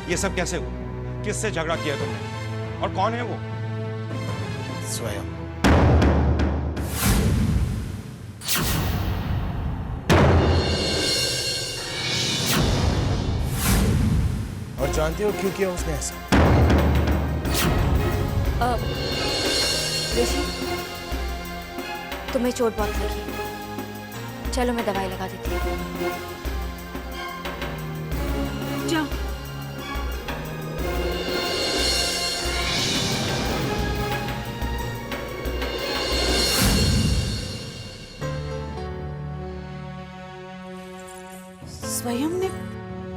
ये सब कैसे हुआ? किससे झगड़ा किया तुमने? और कौन है वो? स्वयं। और जानते हो क्यों किया उसने ऐसा? ऋषि, तुम्हें चोट बहुत लगी। चलो मैं दवाई लगा देती हूँ। जाओ।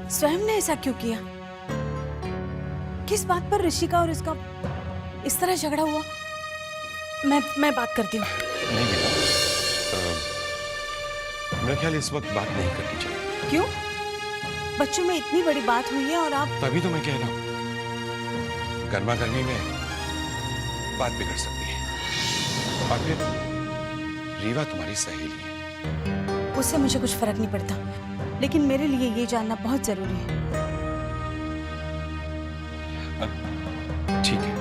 स्वयं ने ऐसा क्यों किया? किस बात पर ऋषिका और इसका इस तरह झगड़ा हुआ? मैं बात करती हूँ। नहीं बेटा, मेरा ख्याल इस वक्त बात नहीं करनी चाहिए। क्यों? बच्चों में इतनी बड़ी बात हुई है और आप... तभी तो मैं कह रहा हूँ, गर्मा गर्मी में बात बिगड़ सकती है। और फिर रीवा तुम्हारी सहेली है। उससे मुझे कुछ फर्क नहीं पड़ता, लेकिन मेरे लिए ये जानना बहुत जरूरी है। ठीक है,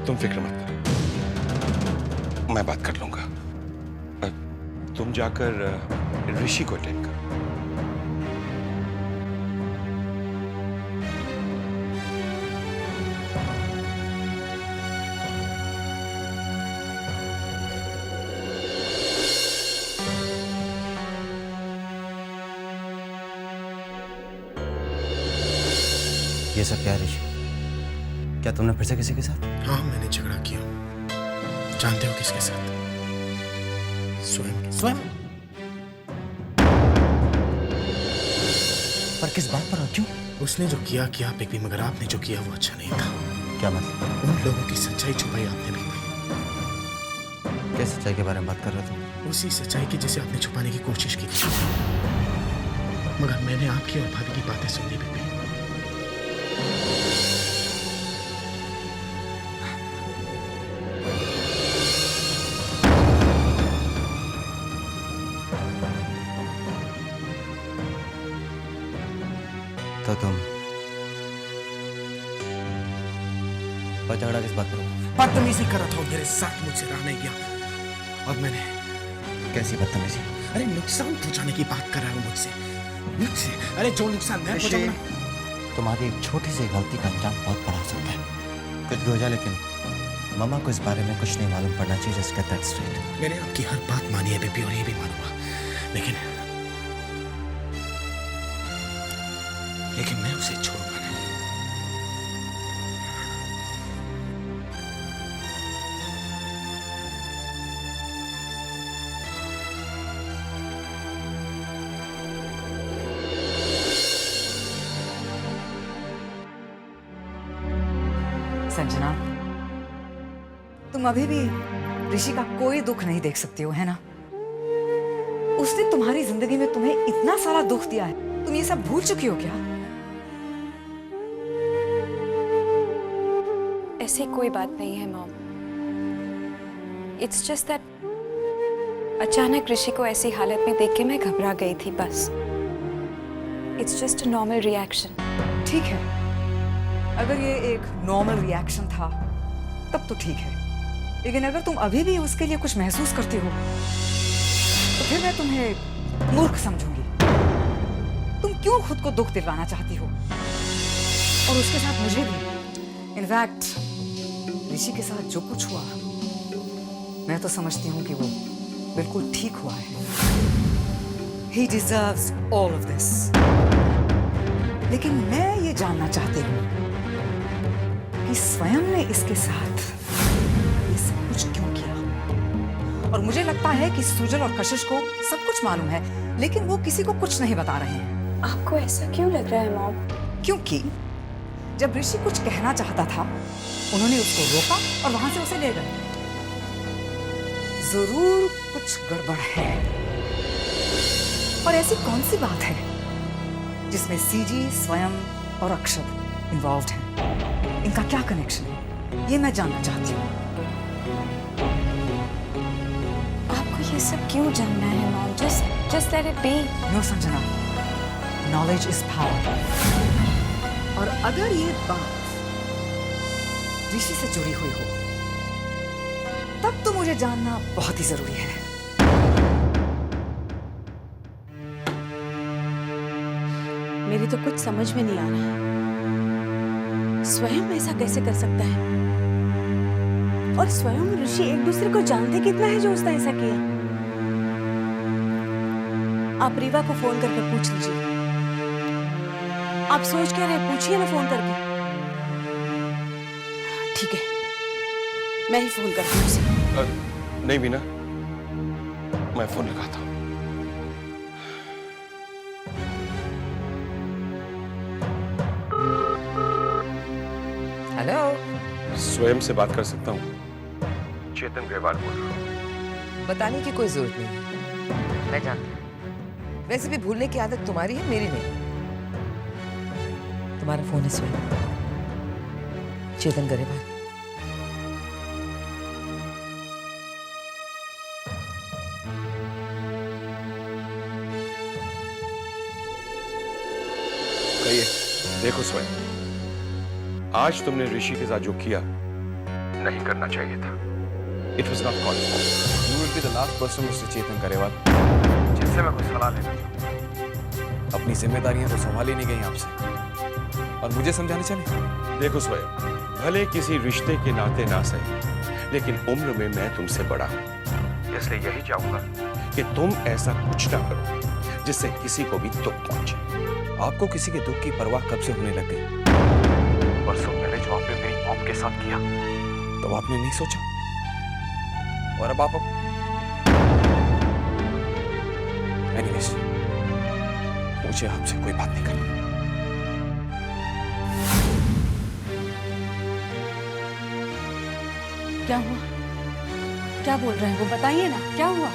तुम फिक्र मत करो, मैं बात कर लूंगा। तुम जाकर ऋषि को अटेंड करो। ये सब क्या ऋषि? क्या तुमने फिर से किसी के साथ? हाँ, मैंने झगड़ा किया। जानते हो किसके साथ? स्वयं। स्वयं? पर किस बात पर और क्यों? उसने जो किया बिग, मगर आपने जो किया वो अच्छा नहीं था। क्या मतलब? उन लोगों की सच्चाई छुपाई आपने बिग। किस सच्चाई के बारे में बात कर रहे तुम? उसी सच्चाई की जिसे आपने छुपाने की कोशिश की थी, मगर मैंने आपकी और भाभी की बातें सुन ली बिग। तो तुम पर झगड़ा किस बात पर? बदतमीजी कर रहा था और मेरे साथ मुझसे रहा नहीं गया। और मैंने... कैसी बदतमीजी? अरे नुकसान पहुंचाने की बात कर रहा हूँ मुझसे। अरे जो नुकसान मैं पहुंचाऊंगा, तुम्हारी एक छोटी सी गलती का अंजाम बहुत बड़ा हो सकता है। कुछ भी हो जाए, लेकिन मामा को इस बारे में कुछ नहीं मालूम पड़ना चाहिए। Just get that straight. मैंने आपकी हर बात मानी है बेबी, और ये भी मानूंगा, लेकिन मैं उसे छोड़ूंगा नहीं। संजना, तुम अभी भी ऋषि का कोई दुख नहीं देख सकती हो, है ना? उसने तुम्हारी जिंदगी में तुम्हें इतना सारा दुख दिया है, तुम ये सब भूल चुकी हो क्या? ऐसी कोई बात नहीं है मॉम। इट्स जस्ट दैट अचानक ऋषि को ऐसी हालत में देख के मैं घबरा गई थी, बस। It's just a normal reaction. ठीक है, अगर ये एक नॉर्मल रिएक्शन था तब तो ठीक है, लेकिन अगर तुम अभी भी उसके लिए कुछ महसूस करती हो तो फिर मैं तुम्हें मूर्ख समझूंगी। तुम क्यों खुद को दुख दिलवाना चाहती हो, और उसके साथ मुझे भी। इनफैक्ट ऋषि के साथ जो कुछ हुआ, मैं तो समझती हूँ कि वो बिल्कुल ठीक हुआ है। He deserves all of this. लेकिन मैं ये जानना चाहती हूँ कि स्वयं ने इसके साथ ये सब कुछ क्यों किया। और मुझे लगता है कि सुजल और कशिश को सब कुछ मालूम है, लेकिन वो किसी को कुछ नहीं बता रहे हैं। आपको ऐसा क्यों लग रहा है मॉम? क्योंकि जब ऋषि कुछ कहना चाहता था, उन्होंने उसको रोका और वहां से उसे ले गए। जरूर कुछ गड़बड़ है। और ऐसी कौन सी बात है जिसमें सीजी, स्वयं और अक्षत इन्वॉल्व्ड हैं? इनका क्या कनेक्शन है, ये मैं जानना चाहती हूँ। आपको ये सब क्यों जानना है mom? just let it be. No Sanjana, knowledge is power. और अगर ये बात ऋषि से जुड़ी हुई हो तब तो मुझे जानना बहुत ही जरूरी है। मेरी तो कुछ समझ में नहीं आ रहा, स्वयं ऐसा कैसे कर सकता है? और स्वयं ऋषि एक दूसरे को जानते कितना है जो उसने ऐसा किया? आप रीवा को फोन करके पूछ लीजिए। आप सोच क्या रहे, पूछिए ना फोन करके। ठीक है, मैं ही फोन करती हूँ उसे। नहीं मीना, मैं फोन लगाता हूं। हेलो, स्वयं से बात कर सकता हूं? चेतन ग्रेवाल बोल रहा हूं। बताने की कोई जरूरत नहीं है, मैं जानती हूँ। वैसे भी भूलने की आदत तुम्हारी है, मेरी नहीं। तुम्हारा फोन है स्वयं, चेतन ग्रेवाल। कहिए। देखो स्वयं, आज तुमने ऋषि के साथ जो किया नहीं करना चाहिए था। It was not called for. You will be the last person, Mr. चेतन गरेवाल, जिनसे मैं कोई सलाह लेना चाहूँ। अपनी जिम्मेदारियां तो संभाली नहीं गई आपसे और मुझे समझाने चले। देखो स्वयं, भले किसी रिश्ते के नाते ना सही, लेकिन उम्र में मैं तुमसे बड़ा हूं, इसलिए यही चाहूंगा कि तुम ऐसा कुछ ना करो जिससे किसी को भी दुख पहुंचे। आपको किसी के दुख की परवाह कब से होने लग गई? परसों पहले जो आपने मेरी मॉम के साथ किया, तब आपने नहीं सोचा, और अब आप एनीवेज, मुझे आपसे कोई बात नहीं करनी। क्या हुआ? क्या बोल रहे हैं वो? बताइए ना, क्या हुआ?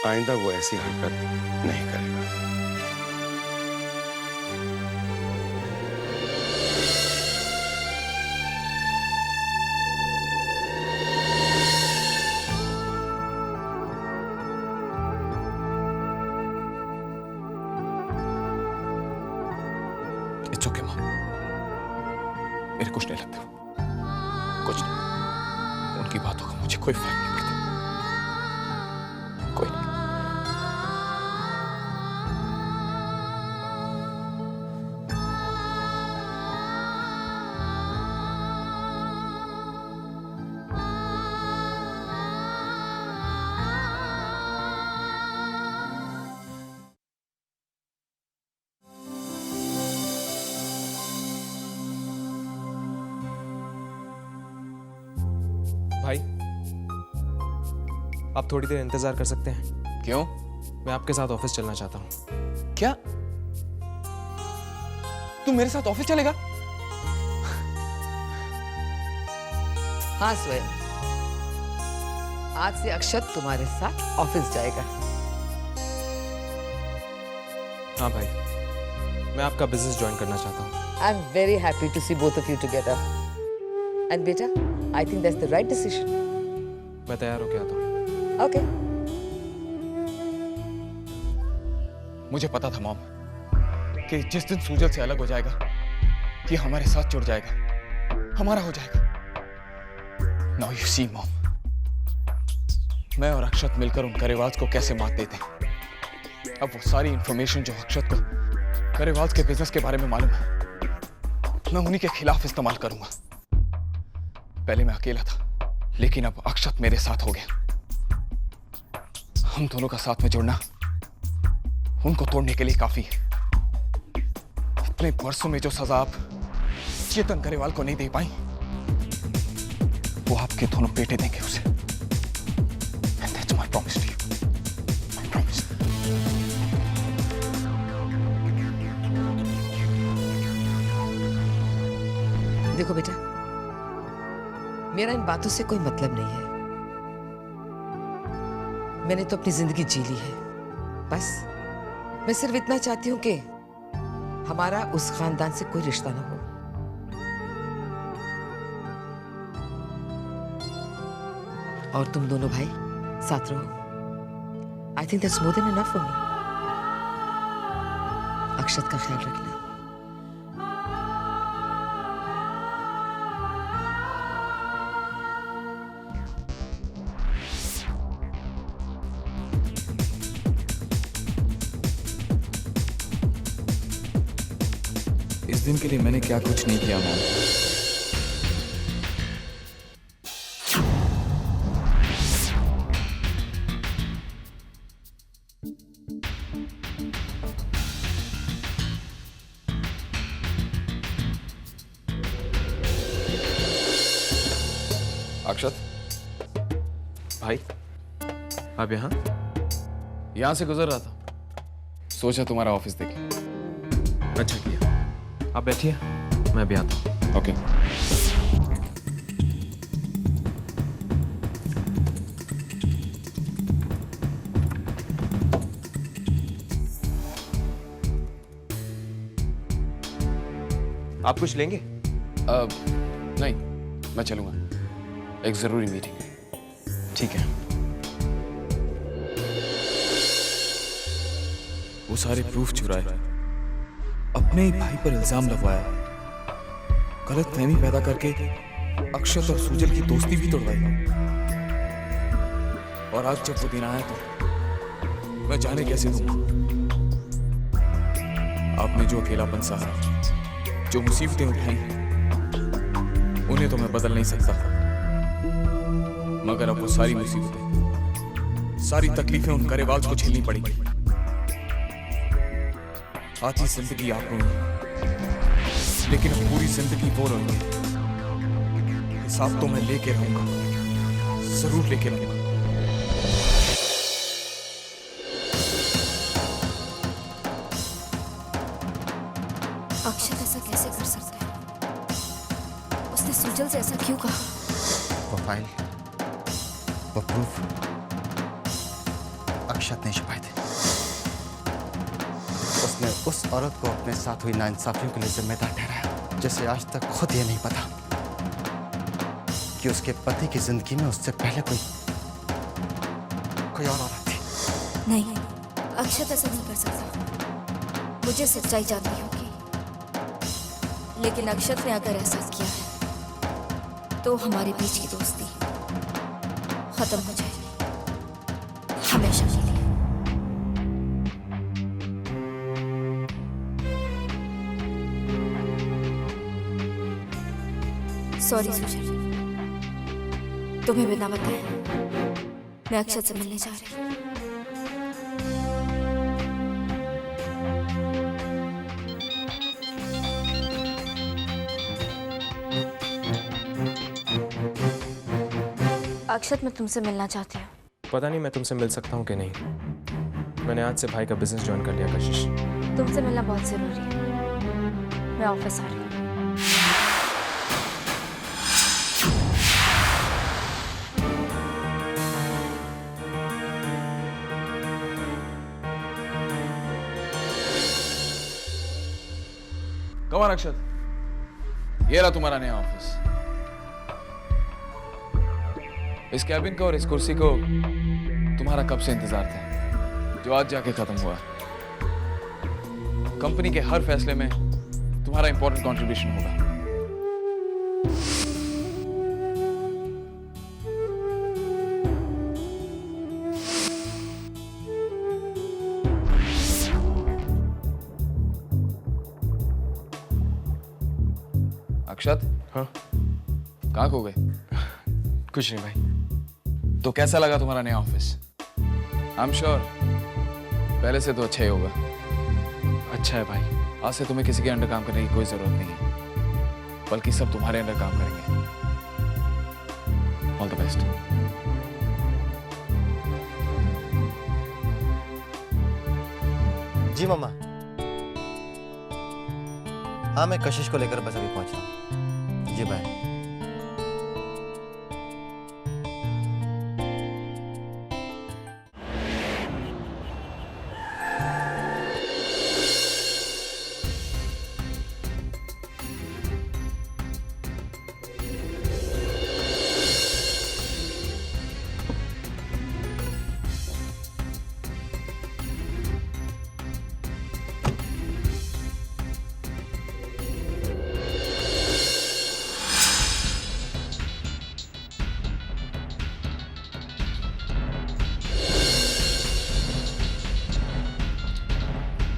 आइंदा वो ऐसी हरकत नहीं करेगा। इट्स ओके माँ, मेरे कुछ नहीं लगता, कुछ नहीं। उनकी बातों का मुझे कोई फर्क नहीं पड़ता, कोई नहीं। भाई, आप थोड़ी देर इंतजार कर सकते हैं? क्यों? मैं आपके साथ ऑफिस चलना चाहता हूँ। क्या तू मेरे साथ ऑफिस चलेगा? हाँ स्वयं, आज से अक्षत तुम्हारे साथ ऑफिस जाएगा। हाँ भाई, मैं आपका बिजनेस ज्वाइन करना चाहता हूँ। I am very happy to see both of you together. And बेटा, I think that's the right decision. मैं तैयार होके आता हूँ। ओके। मुझे पता था मॉम कि जिस दिन सूजल से अलग हो जाएगा, ये हमारे साथ जुड़ जाएगा, हमारा हो जाएगा। नाउ यू सी मॉम, मैं और अक्षत मिलकर उन गरेवाल्स को कैसे मात देते हैं। अब वो सारी इंफॉर्मेशन जो अक्षत को गरेवाल्स के बिजनेस के बारे में मालूम है, मैं उन्हीं के खिलाफ इस्तेमाल करूंगा। पहले मैं अकेला था, लेकिन अब अक्षत मेरे साथ हो गया। हम दोनों का साथ में जुड़ना उनको तोड़ने के लिए काफी है। इतने वर्षों में जो सजा आप चेतन गरेवाल को नहीं दे पाई, वो आपके दोनों बेटे देंगे उसे। And that's my promise to you. My promise. देखो बेटा, मेरा इन बातों से कोई मतलब नहीं है। मैंने तो अपनी जिंदगी जी ली है। बस मैं सिर्फ इतना चाहती हूं कि हमारा उस खानदान से कोई रिश्ता ना हो। और तुम दोनों भाई साथ रहो। I think that's more than enough for me. Akshat का ख्याल रखना। इस दिन के लिए मैंने क्या कुछ नहीं किया मैम। अक्षत, भाई आप यहाँ? यहां से गुजर रहा था, सोचा तुम्हारा ऑफिस देखे। अच्छा किया। आप बैठिए, मैं भी आता हूँ। ओके। आप कुछ लेंगे? नहीं, मैं चलूंगा, एक जरूरी मीटिंग है। ठीक है। वो सारे प्रूफ चुराए, अपने ही भाई पर इल्जाम लगवाया, गलतफहमी पैदा करके अक्षत और सुजल की दोस्ती भी तोड़वाई। और आज जब वो दिन आया तो मैं जाने कैसे दूं। आपने जो अकेलापन सहा, जो मुसीबतें उठाई, उन्हें तो मैं बदल नहीं सकता, मगर अब वो सारी मुसीबतें, सारी तकलीफें उन गरेबाज को झेलनी पड़ेगी। आती जिंदगी आप रोएंगे, लेकिन अब पूरी जिंदगी वो रोएंगे। हिसाब तो मैं लेके रहूंगा, जरूर लेके रहूंगा। अक्षत ऐसा कैसे कर सकता है? उसने सुजल से ऐसा क्यों कहा? वो फाइल, वो प्रूफ अक्षत ने छुपाए थे। उसने उस औरत को अपने साथ हुई नाइंसाफियों के लिए जिम्मेदार ठहराया, जिसे आज तक खुद ये नहीं पता कि उसके पति की जिंदगी में उससे पहले कोई और औरत थी। नहीं, अक्षत ऐसा नहीं कर सकता। मुझे सच्चाई जाननी होगी। लेकिन अक्षत ने अगर ऐसा किया है तो हमारे बीच की दोस्ती खत्म हो जाएगी, हमेशा के लिए। सॉरी सुजल, तुम्हें बिना बताए मैं अक्षत से मिलने जा रही हूँ। अक्षत, मैं तुमसे मिलना चाहती हूँ। पता नहीं मैं तुमसे मिल सकता हूँ कि नहीं। मैंने आज से भाई का बिजनेस ज्वाइन कर लिया कशिश। तुमसे मिलना बहुत जरूरी है। मैं ऑफिस आ रही हूँ। कम ऑन अक्षत, ये रहा तुम्हारा नया ऑफिस। इस कैबिन का और इस कुर्सी को तुम्हारा कब से इंतजार था, जो आज जाके खत्म हुआ। कंपनी के हर फैसले में तुम्हारा इंपॉर्टेंट कंट्रीब्यूशन होगा। अक्षत, हाँ? कहाँ खो गए? कुछ नहीं भाई। तो कैसा लगा तुम्हारा नया ऑफिस? आई एम श्योर पहले से तो अच्छा ही होगा। अच्छा है भाई। आज से तुम्हें किसी के अंडर काम करने की कोई जरूरत नहीं है, बल्कि सब तुम्हारे अंडर काम करेंगे। All the best. जी मम्मा। हाँ, मैं कशिश को लेकर बस अभी पहुंच रहा हूँ। जी बाय।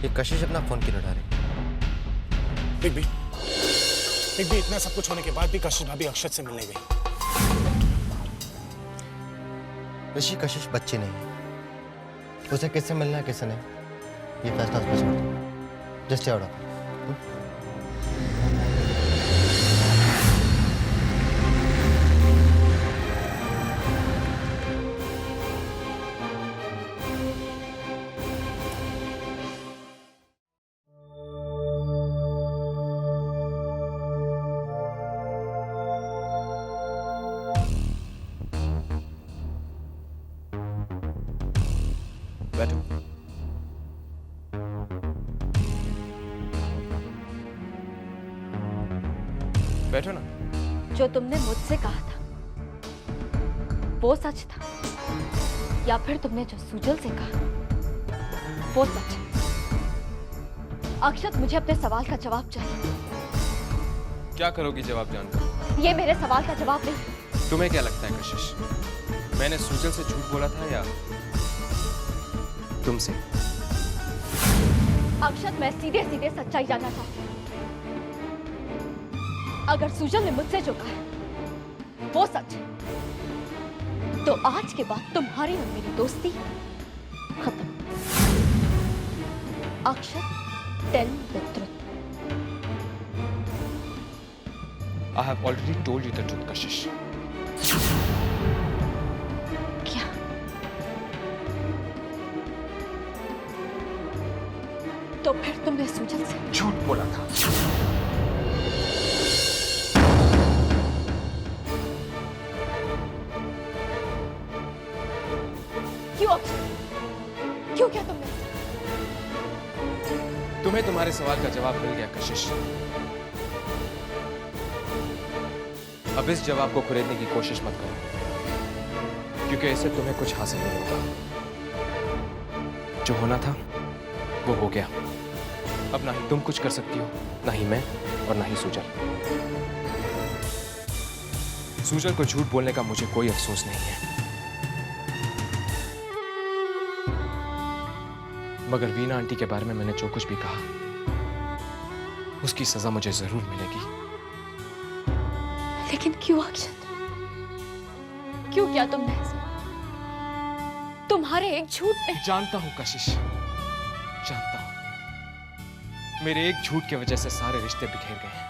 ये कशिश अपना फोन क्यों उठा रही? बिग बी इतना सब कुछ होने के बाद भी कशिश भाभी अक्षत से मिलने गई। ऋषि, कशिश बच्ची नहीं है। उसे किससे मिलना है किससे नहीं, ये फैसला उस पर छोड़ दो। Just out. बैठो। बैठो ना। जो तुमने मुझसे कहा था वो सच था, या फिर तुमने जो सुजल से कहा वो सच है? अक्षत, मुझे अपने सवाल का जवाब चाहिए। क्या करोगी जवाब जानकर? ये मेरे सवाल का जवाब नहीं। तुम्हें क्या लगता है कशिश, मैंने सुजल से झूठ बोला था या तुमसे? अक्षत, मैं सीधे सीधे सच्चाई जानना चाहती हूँ। अगर सुजल ने मुझसे जो कहा है वो सच है, तो आज के बाद तुम्हारी और मेरी दोस्ती खत्म। Akshat, tell me the truth. I have already told you the truth, कशिश। क्या? तो फिर तुमने सुजल से झूठ बोला था। क्यों अक्षत? क्यों किया तुमने? तुम्हें तुम्हारे सवाल का जवाब मिल गया कशिश। अब इस जवाब को खरीदने की कोशिश मत करो, क्योंकि इससे तुम्हें कुछ हासिल नहीं होगा। जो होना था वो हो गया। अब ना ही तुम कुछ कर सकती हो, ना ही मैं, और ना ही सुजल। सुजल को झूठ बोलने का मुझे कोई अफसोस नहीं है, मगर वीना आंटी के बारे में मैंने जो कुछ भी कहा उसकी सजा मुझे जरूर मिलेगी। लेकिन क्यों अक्षत? क्यों किया तुमने ऐसा? तुम्हारे एक झूठ ने। जानता हूं कशिश, जानता हूं। मेरे एक झूठ की वजह से सारे रिश्ते बिखेर गए हैं,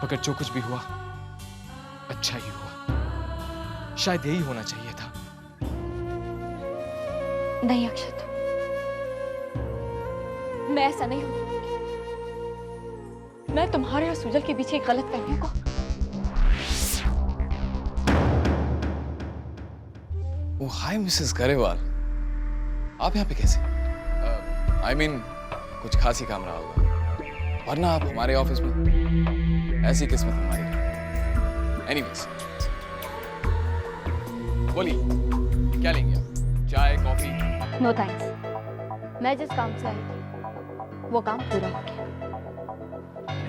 मगर जो कुछ भी हुआ अच्छा ही हुआ। शायद यही होना चाहिए था। नहीं अक्षत, मैं ऐसा नहीं हूं। मैं तुम्हारे और सुजल के पीछे गलत फहमी को। ओ हाय मिसेस गरेवाल, आप यहाँ पे कैसे? I mean, कुछ खास ही काम रहा होगा, वरना आप हमारे ऑफिस में। ऐसी किस्मत हमारी। एनीवेज, बोलिए क्या लेंगे आप? चाय, कॉफी? No thanks. मैं जिस काम से आई थी वो काम पूरा हो गया।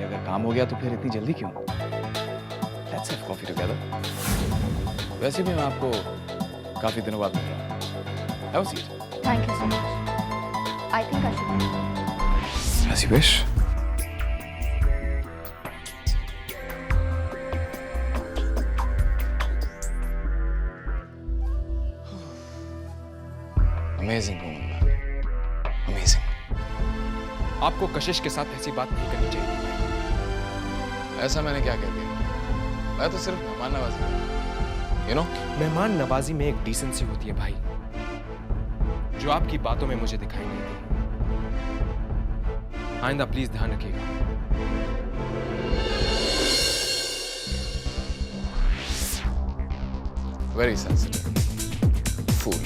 अगर काम हो गया तो फिर इतनी जल्दी क्यों? Let's have coffee together. वैसे भी मैं आपको काफी दिनों बाद मिल रहा हूँ। Have a seat. Thank you so much. I think I should. As you wish. Amazing woman, man. Amazing. आपको कशिश के साथ ऐसी बात नहीं करनी चाहिए। ऐसा मैंने क्या कह दिया? मैं तो सिर्फ मेहमान नवाजी, you know? मेहमान नवाजी में एक डिसेंसी होती है भाई, जो आपकी बातों में मुझे दिखाई नहीं दी। आइंदा प्लीज ध्यान रखिएगा। Very sensitive. Fool.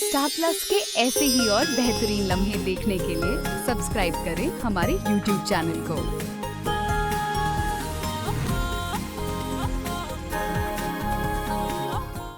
Star plus के ऐसे ही और बेहतरीन लम्हे देखने के लिए सब्सक्राइब करें हमारे YouTube चैनल को।